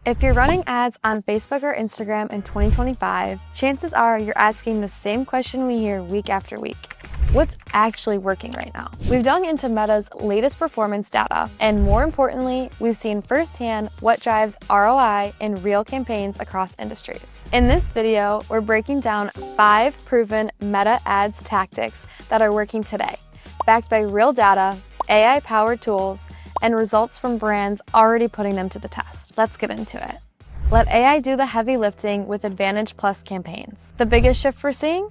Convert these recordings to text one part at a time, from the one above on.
If you're running ads on Facebook or Instagram in 2025, chances are you're asking the same question we hear week after week. What's actually working right now? We've dug into Meta's latest performance data, and more importantly, we've seen firsthand what drives ROI in real campaigns across industries. In this video, we're breaking down 5 proven Meta ads tactics that are working today, backed by real data, AI-powered tools, and results from brands already putting them to the test. Let's get into it. Let AI do the heavy lifting with Advantage Plus campaigns. The biggest shift we're seeing?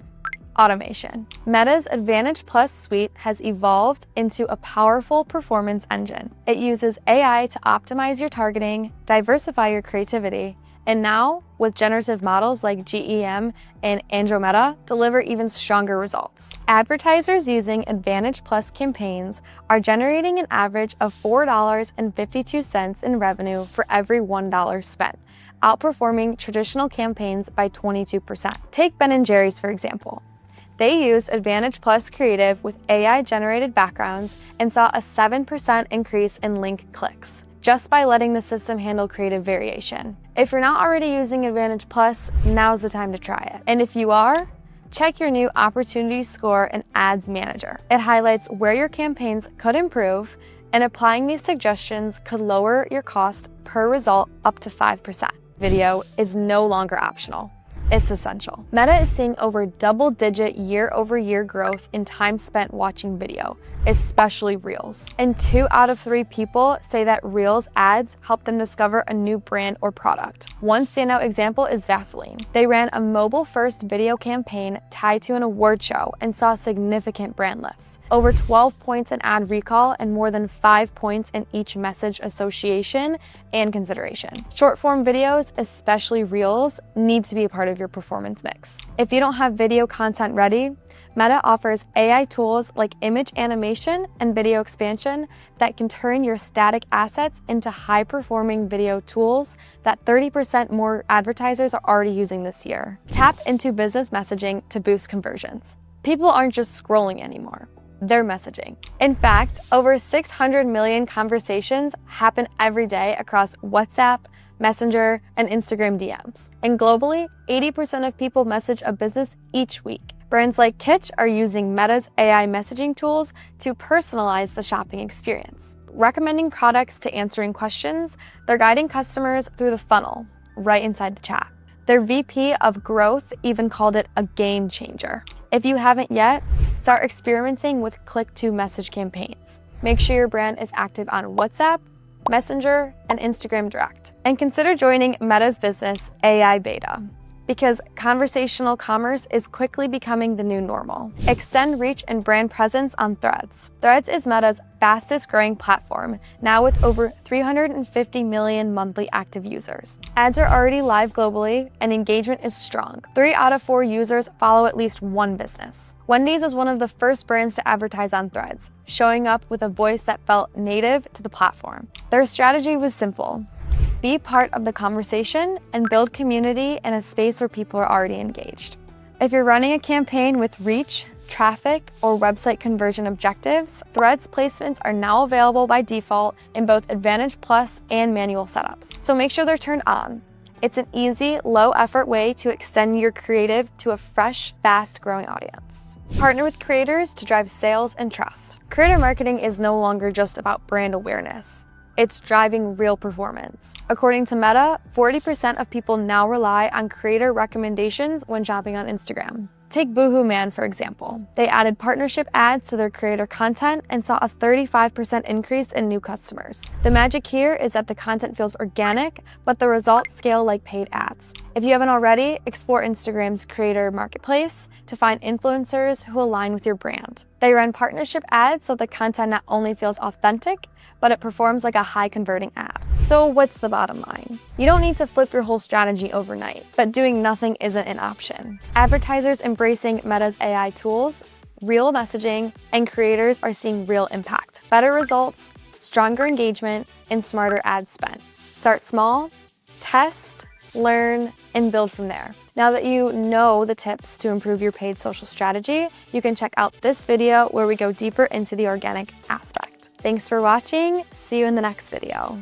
Automation. Meta's Advantage Plus suite has evolved into a powerful performance engine. It uses AI to optimize your targeting, diversify your creativity, and now, with generative models like GEM and Andromeda, deliver even stronger results. Advertisers using Advantage Plus campaigns are generating an average of $4.52 in revenue for every $1 spent, outperforming traditional campaigns by 22%. Take Ben & Jerry's, for example. They used Advantage Plus creative with AI-generated backgrounds and saw a 7% increase in link clicks, just by letting the system handle creative variation. If you're not already using Advantage Plus, now's the time to try it. And if you are, check your new Opportunity Score and Ads Manager. It highlights where your campaigns could improve, and applying these suggestions could lower your cost per result up to 5%. Video is no longer optional. It's essential. Meta is seeing over double-digit year-over-year growth in time spent watching video, especially Reels. And 2 out of 3 people say that Reels ads help them discover a new brand or product. One standout example is Vaseline. They ran a mobile-first video campaign tied to an award show and saw significant brand lifts. Over 12 points in ad recall and more than 5 points in each message association and consideration. Short-form videos, especially Reels, need to be a part of your performance mix. If you don't have video content ready, Meta offers AI tools like image animation and video expansion that can turn your static assets into high-performing video tools that 30% more advertisers are already using this year. Tap into business messaging to boost conversions. People aren't just scrolling anymore. They're messaging. In fact, over 600 million conversations happen every day across WhatsApp, Messenger, and Instagram DMs. And globally, 80% of people message a business each week. Brands like Kitsch are using Meta's AI messaging tools to personalize the shopping experience. Recommending products to answering questions, they're guiding customers through the funnel, right inside the chat. Their VP of Growth even called it a game changer. If you haven't yet, start experimenting with click-to-message campaigns. Make sure your brand is active on WhatsApp, Messenger, and Instagram Direct. And consider joining Meta's business AI Beta, because conversational commerce is quickly becoming the new normal. Extend reach and brand presence on Threads. Threads is Meta's fastest growing platform, now with over 350 million monthly active users. Ads are already live globally and engagement is strong. 3 out of 4 users follow at least one business. Wendy's was one of the first brands to advertise on Threads, showing up with a voice that felt native to the platform. Their strategy was simple: be part of the conversation and build community in a space where people are already engaged. If you're running a campaign with reach, traffic, or website conversion objectives, Threads placements are now available by default in both Advantage Plus and manual setups. So make sure they're turned on. It's an easy, low-effort way to extend your creative to a fresh, fast-growing audience. Partner with creators to drive sales and trust. Creator marketing is no longer just about brand awareness. It's driving real performance. According to Meta, 40% of people now rely on creator recommendations when shopping on Instagram. Take Boohoo Man, for example. They added partnership ads to their creator content and saw a 35% increase in new customers. The magic here is that the content feels organic, but the results scale like paid ads. If you haven't already, explore Instagram's creator marketplace to find influencers who align with your brand. They run partnership ads so the content not only feels authentic, but it performs like a high-converting ad. So what's the bottom line? You don't need to flip your whole strategy overnight, but doing nothing isn't an option. Advertisers embracing Meta's AI tools, real messaging, and creators are seeing real impact. Better results, stronger engagement, and smarter ad spend. Start small, test, learn, and build from there. Now that you know the tips to improve your paid social strategy, you can check out this video where we go deeper into the organic aspect. Thanks for watching. See you in the next video.